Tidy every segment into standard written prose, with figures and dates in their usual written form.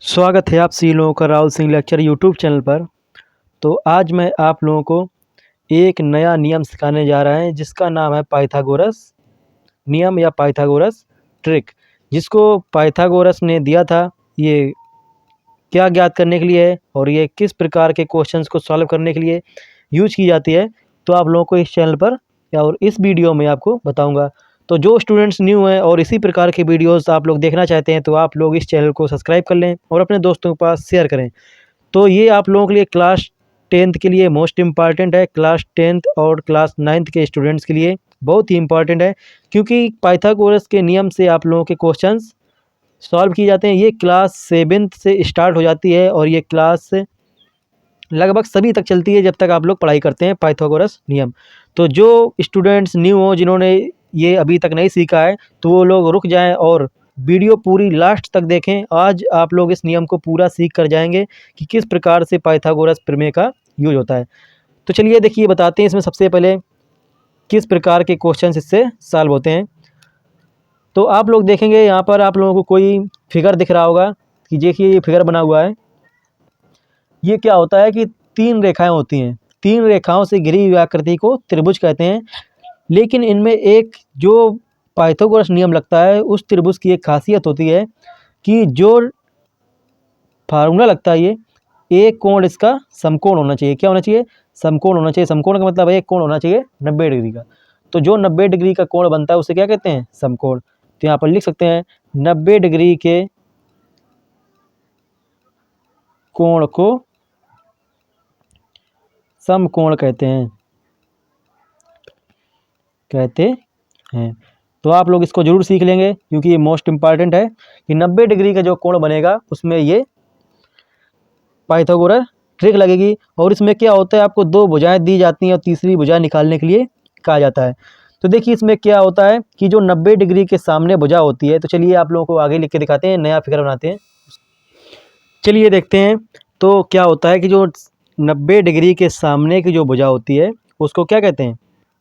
स्वागत है आप सभी लोगों का Rahul Singh lecture YouTube channel पर। तो आज मैं आप लोगों को एक नया नियम सिखाने जा रहा है जिसका नाम है पाइथागोरस नियम या पाइथागोरस ट्रिक, जिसको पाइथागोरस ने दिया था। ये क्या ज्ञात करने के लिए है और ये किस प्रकार के क्वेश्चंस को सॉल्व करने के लिए यूज की जाती है, तो आप लोगों को इस चैनल पर या और इस वीडियो में आपको बताऊंगा। तो जो स्टूडेंट्स न्यू हैं और इसी प्रकार के वीडियोस आप लोग देखना चाहते हैं तो आप लोग इस चैनल को सब्सक्राइब कर लें और अपने दोस्तों के पास शेयर करें। तो ये आप लोगों के लिए क्लास 10th के लिए मोस्ट इम्पॉर्टेंट है। क्लास 10th और क्लास 9th के स्टूडेंट्स के लिए बहुत ही इम्पॉर्टेंट है, क्योंकि पाइथागोरस के नियम से आप लोगों के क्वेश्चंस सॉल्व किए जाते हैं। ये क्लास 7th से स्टार्ट हो जाती है और ये क्लास लगभग सभी तक चलती है जब तक आप लोग पढ़ाई करते हैं पाइथागोरस नियम। तो जो स्टूडेंट्स न्यू हो, जिन्होंने ये अभी तक नहीं सीखा है, तो वो लोग रुक जाएं और वीडियो पूरी लास्ट तक देखें। आज आप लोग इस नियम को पूरा सीख कर जाएंगे कि किस प्रकार से पाइथागोरस प्रमेय का यूज होता है। तो चलिए देखिए, बताते हैं इसमें सबसे पहले किस प्रकार के क्वेश्चन इससे सॉल्व होते हैं। तो आप लोग देखेंगे यहाँ पर आप लोगों को कोई फिगर दिख रहा होगा कि देखिए ये फिगर बना हुआ है। ये क्या होता है कि 3 रेखाएं होती हैं, 3 रेखाओं से घिरी हुई आकृति को त्रिभुज कहते हैं। लेकिन इनमें एक जो पाइथागोरस नियम लगता है, उस त्रिभुज की एक खासियत होती है कि जो फार्मूला लगता है, ये एक कोण इसका समकोण होना चाहिए। क्या होना चाहिए? समकोण होना चाहिए। समकोण का मतलब है एक कोण होना चाहिए 90 डिग्री का। तो जो 90 डिग्री का कोण बनता है उसे क्या कहते हैं? समकोण। तो यहाँ पर लिख सकते हैं 90 डिग्री के कोण को समकोण कहते हैं। तो आप लोग इसको जरूर सीख लेंगे क्योंकि ये मोस्ट इम्पॉर्टेंट है कि 90 डिग्री का जो कोण बनेगा उसमें ये पाइथागोरस ट्रिक लगेगी। और इसमें क्या होता है, आपको 2 भुजाएं दी जाती हैं और तीसरी भुजा निकालने के लिए कहा जाता है। तो देखिए इसमें क्या होता है कि जो 90 डिग्री के सामने भुजा होती है, तो चलिए आप लोगों को आगे लिख के दिखाते हैं, नया फिगर बनाते हैं। चलिए देखते हैं। तो क्या होता है कि जो 90 डिग्री के सामने की जो भुजा होती है उसको क्या कहते हैं?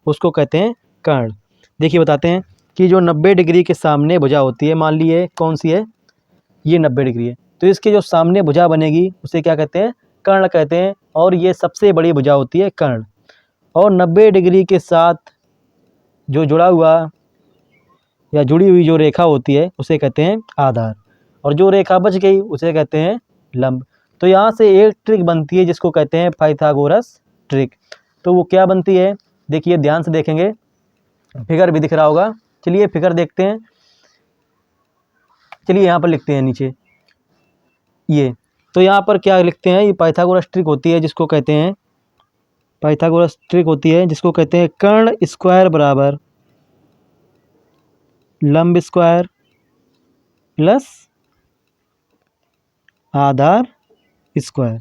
उसको कहते हैं कर्ण। देखिए बताते हैं कि जो 90 डिग्री के सामने भुजा होती है, मान लीजिए कौन सी है, ये 90 डिग्री है, तो इसके जो सामने भुजा बनेगी उसे क्या कहते हैं? कर्ण कहते हैं। और ये सबसे बड़ी भुजा होती है कर्ण। और 90 डिग्री के साथ जो जुड़ा हुआ या जुड़ी हुई जो रेखा होती है उसे कहते हैं आधार। और जो रेखा बच गई उसे कहते हैं लंब। तो यहाँ से एक ट्रिक बनती है जिसको कहते हैं पाइथागोरस ट्रिक। तो वो क्या बनती है, देखिए ध्यान से देखेंगे, फिगर भी दिख रहा होगा। चलिए फिगर देखते हैं। चलिए यहाँ पर लिखते हैं नीचे ये। तो यहाँ पर क्या लिखते हैं, ये पाइथागोरस ट्रिक होती है जिसको कहते हैं कर्ण स्क्वायर बराबर लंब स्क्वायर प्लस आधार स्क्वायर।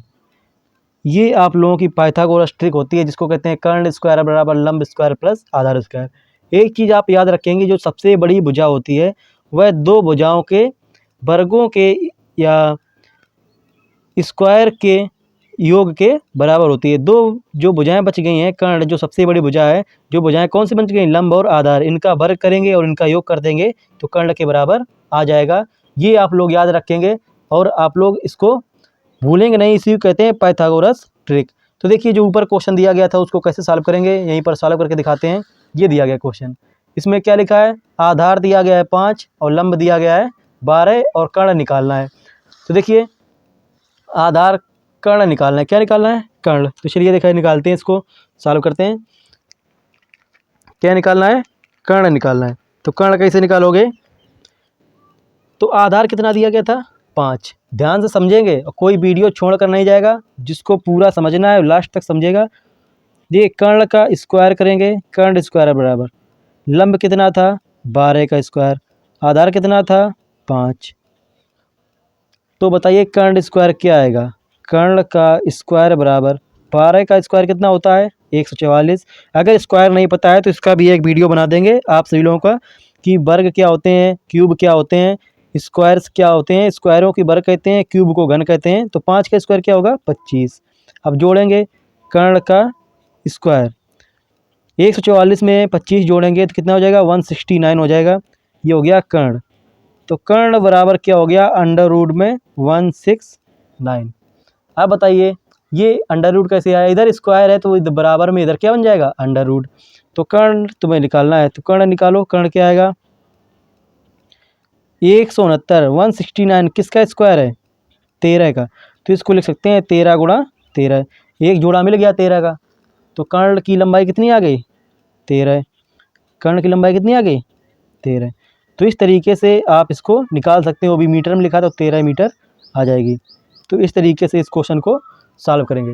ये आप लोगों की पाइथागोरस ट्रिक होती है जिसको कहते हैं कर्ण स्क्वायर बराबर लंब स्क्वायर प्लस आधार स्क्वायर। एक चीज़ आप याद रखेंगे, जो सबसे बड़ी भुजा होती है वह 2 भुजाओं के वर्गों के या स्क्वायर के योग के बराबर होती है। 2 जो भुजाएं बच गई हैं, कर्ण जो सबसे बड़ी भुजा है, जो भुजाएं कौन सी बच गई? लंब और आधार। इनका वर्ग करेंगे और इनका योग कर देंगे तो कर्ण के बराबर आ जाएगा। ये आप लोग याद रखेंगे और आप लोग इसको भूलेंगे नहीं, इसी को कहते हैं पाइथागोरस ट्रिक। तो देखिए जो ऊपर क्वेश्चन दिया गया था उसको कैसे सॉल्व करेंगे, यहीं पर सॉल्व करके दिखाते हैं। ये दिया गया क्वेश्चन, इसमें क्या लिखा है? आधार दिया गया है 5 और लंब दिया गया है 12 और कर्ण निकालना है। तो देखिए आधार कर्ण निकालना है। क्या निकालना है? कर्ण। तो चलिए देखा निकालते हैं, इसको सॉल्व करते हैं। क्या निकालना है? कर्ण निकालना है। तो कर्ण कैसे निकालोगे? तो आधार कितना दिया गया था? 5। ध्यान से समझेंगे और कोई वीडियो छोड़ कर नहीं जाएगा, जिसको पूरा समझना है लास्ट तक समझेगा। ये कर्ण का स्क्वायर करेंगे, कर्ण स्क्वायर बराबर लंब कितना था? 12 का स्क्वायर। आधार कितना था? 5। तो बताइए कर्ण स्क्वायर क्या आएगा? कर्ण का स्क्वायर बराबर 12 का स्क्वायर कितना होता है? 144। अगर स्क्वायर नहीं पता है तो इसका भी एक वीडियो बना देंगे आप सभी लोगों का कि वर्ग क्या होते हैं, क्यूब क्या होते हैं, स्क्वायर्स क्या होते हैं। स्क्वायरों की वर्ग कहते हैं, क्यूब को घन कहते हैं। तो 5 का स्क्वायर क्या होगा? 25। अब जोड़ेंगे कर्ण का स्क्वायर, 144 में 25 जोड़ेंगे तो कितना हो जाएगा? 169 हो जाएगा। ये हो गया कर्ण। तो कर्ण बराबर क्या हो गया, अंडर रूट में 169। अब बताइए ये अंडर रूट कैसे आया, इधर स्क्वायर है तो इधर बराबर में इधर क्या बन जाएगा, अंडर रूट। तो कर्ण तुम्हें निकालना है, तो कर्ण निकालो, कर्ण क्या आएगा 169, 169 किसका स्क्वायर है, 13 का। तो इसको लिख सकते हैं 13 गुणा 13, एक जोड़ा मिल गया 13 का। तो कर्ण की लंबाई कितनी आ गई, 13। कर्ण की लंबाई कितनी आ गई, 13। तो इस तरीके से आप इसको निकाल सकते हो, वो भी मीटर में लिखा तो 13 मीटर आ जाएगी। तो इस तरीके से इस क्वेश्चन को सॉल्व करेंगे।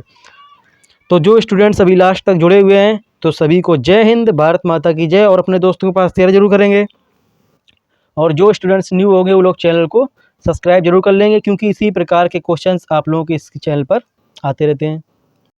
तो जो स्टूडेंट्स अभी लास्ट तक जुड़े हुए हैं तो सभी को जय हिंद, भारत माता की जय, और अपने दोस्तों के पास शेयर जरूर करेंगे। और जो स्टूडेंट्स न्यू होंगे वो लोग चैनल को सब्सक्राइब जरूर कर लेंगे, क्योंकि इसी प्रकार के क्वेश्चंस आप लोगों के इस चैनल पर आते रहते हैं।